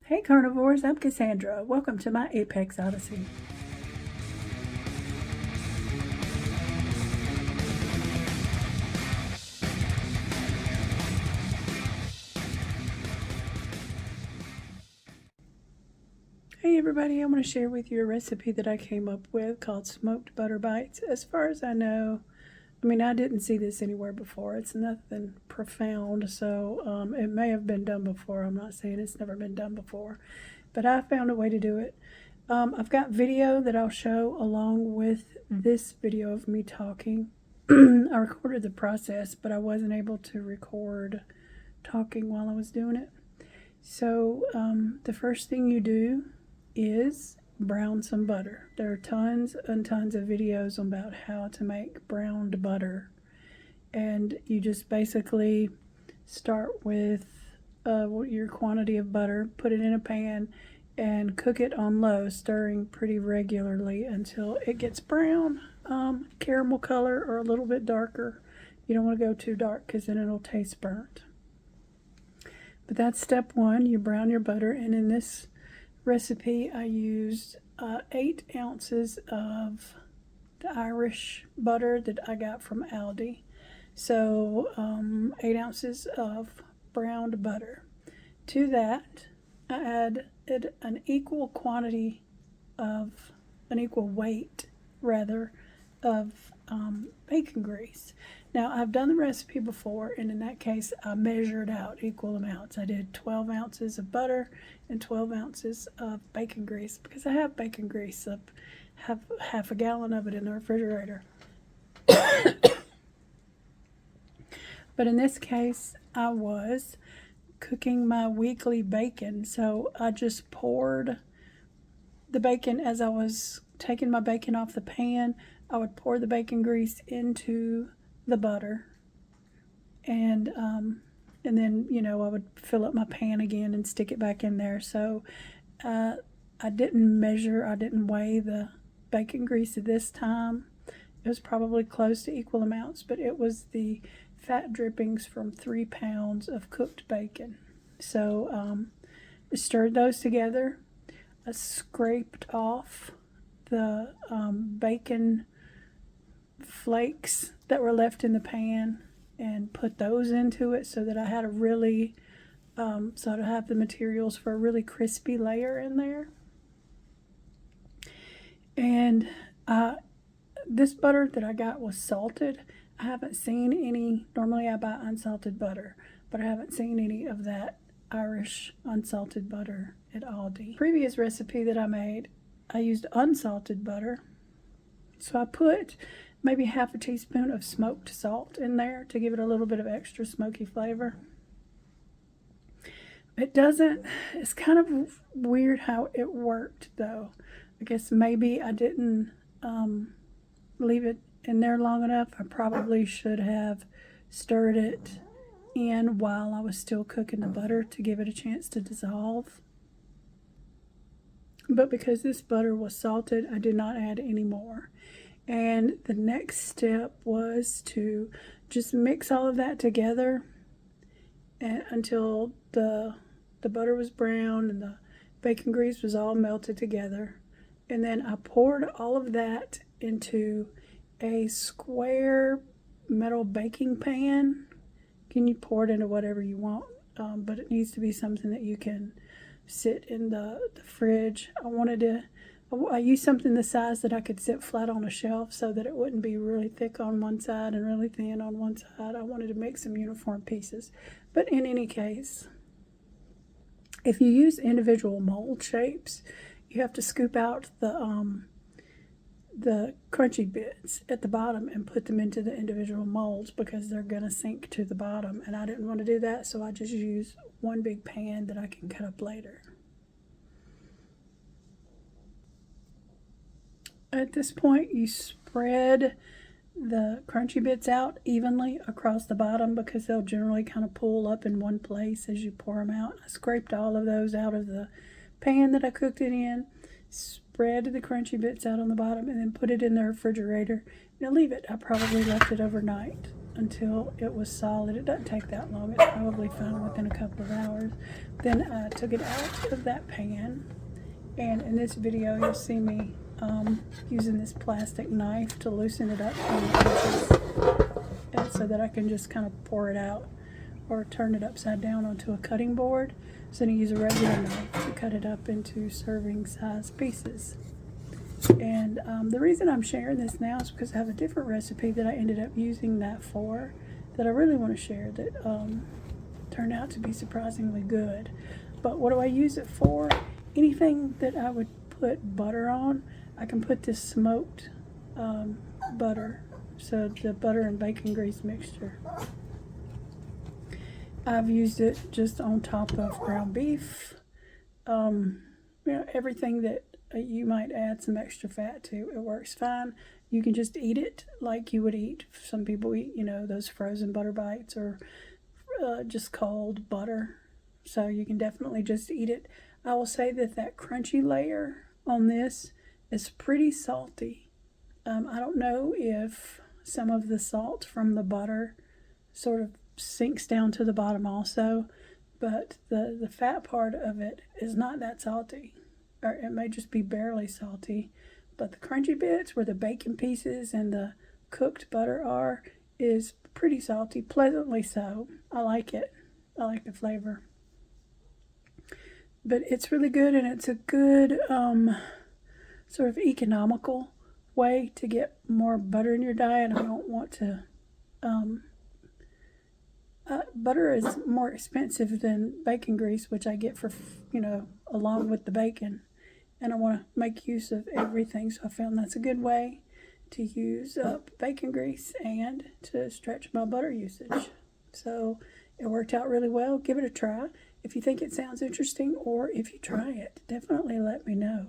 Hey carnivores, I'm Cassandra. Welcome to my Apex Odyssey. Hey everybody, I'm going to share with you a recipe that I came up with called smoked butter bites. As far as I know, I didn't see this anywhere before. It's nothing profound, so it may have been done before. I'm not saying it's never been done before, but I found a way to do it. I've got video that I'll show along with this video of me talking. I recorded the process, but I wasn't able to record talking while I was doing it. So the first thing you do is brown some butter. There are tons and tons of videos about how to make browned butter, and you just basically start with your quantity of butter, put it in a pan, and cook it on low, stirring pretty regularly until it gets brown, caramel color or a little bit darker. You don't want to go too dark because then it'll taste burnt. But that's step one. You brown your butter, and in this recipe I used 8 ounces of the Irish butter that I got from Aldi. So 8 ounces of browned butter. To that I added an equal weight of bacon grease. Now I've done the recipe before, and in that case I measured out equal amounts. I did 12 ounces of butter and 12 ounces of bacon grease because I have bacon grease up, have half a gallon of it in the refrigerator. But in this case I was cooking my weekly bacon, so I just poured the bacon. As I was taking my bacon off the pan, I would pour the bacon grease into the butter, and then I would fill up my pan again and stick it back in there. So I didn't measure, I didn't weigh the bacon grease at this time. It was probably close to equal amounts, but it was the fat drippings from 3 pounds of cooked bacon. So I stirred those together. I scraped off the bacon flakes that were left in the pan and put those into it so that I had a really so to have the materials for a really crispy layer in there. And this butter that I got was salted. I haven't seen any. Normally I buy unsalted butter, but I haven't seen any of that Irish unsalted butter at Aldi. Previous recipe that I made, I used unsalted butter. So I put maybe half a teaspoon of smoked salt in there to give it a little bit of extra smoky flavor. It's kind of weird how it worked though. I guess maybe I didn't leave it in there long enough. I probably should have stirred it in while I was still cooking the butter to give it a chance to dissolve. But because this butter was salted, I did not add any more. And the next step was to just mix all of that together until the butter was brown and the bacon grease was all melted together. And then I poured all of that into a square metal baking pan. You pour it into whatever you want, but it needs to be something that you can sit in the fridge. I used something the size that I could sit flat on a shelf so that it wouldn't be really thick on one side and really thin on one side. I wanted to make some uniform pieces. But in any case, if you use individual mold shapes, you have to scoop out the crunchy bits at the bottom and put them into the individual molds because they're going to sink to the bottom, and I didn't want to do that, so I just used one big pan that I can cut up later. At this point, you spread the crunchy bits out evenly across the bottom because they'll generally kind of pull up in one place as you pour them out. I scraped all of those out of the pan that I cooked it in, spread the crunchy bits out on the bottom, and then put it in the refrigerator leave it. I probably left it overnight until it was solid. It doesn't take that long. It's probably fine within a couple of hours. Then I took it out of that pan, and in this video you'll see me using this plastic knife to loosen it up from the edges, and so that I can just kind of pour it out or turn it upside down onto a cutting board. So then I use a regular knife to cut it up into serving size pieces. And the reason I'm sharing this now is because I have a different recipe that I ended up using that for, that I really want to share, that turned out to be surprisingly good. But what do I use it for? Anything that I would put butter on, I can put this smoked butter, so the butter and bacon grease mixture. I've used it just on top of ground beef, everything that you might add some extra fat to. It works fine. You can just eat it like you would eat. Some people eat, those frozen butter bites, or just cold butter. So you can definitely just eat it. I will say that crunchy layer on this is pretty salty. I don't know if some of the salt from the butter sort of sinks down to the bottom also, but the fat part of it is not that salty, or it may just be barely salty. But the crunchy bits where the bacon pieces and the cooked butter are is pretty salty, pleasantly so. I like it. I like the flavor. But it's really good, and it's a good sort of economical way to get more butter in your diet. I don't want to... butter is more expensive than bacon grease, which I get for, along with the bacon. And I want to make use of everything, so I found that's a good way to use up bacon grease and to stretch my butter usage. So it worked out really well. Give it a try. If you think it sounds interesting, or if you try it, definitely let me know.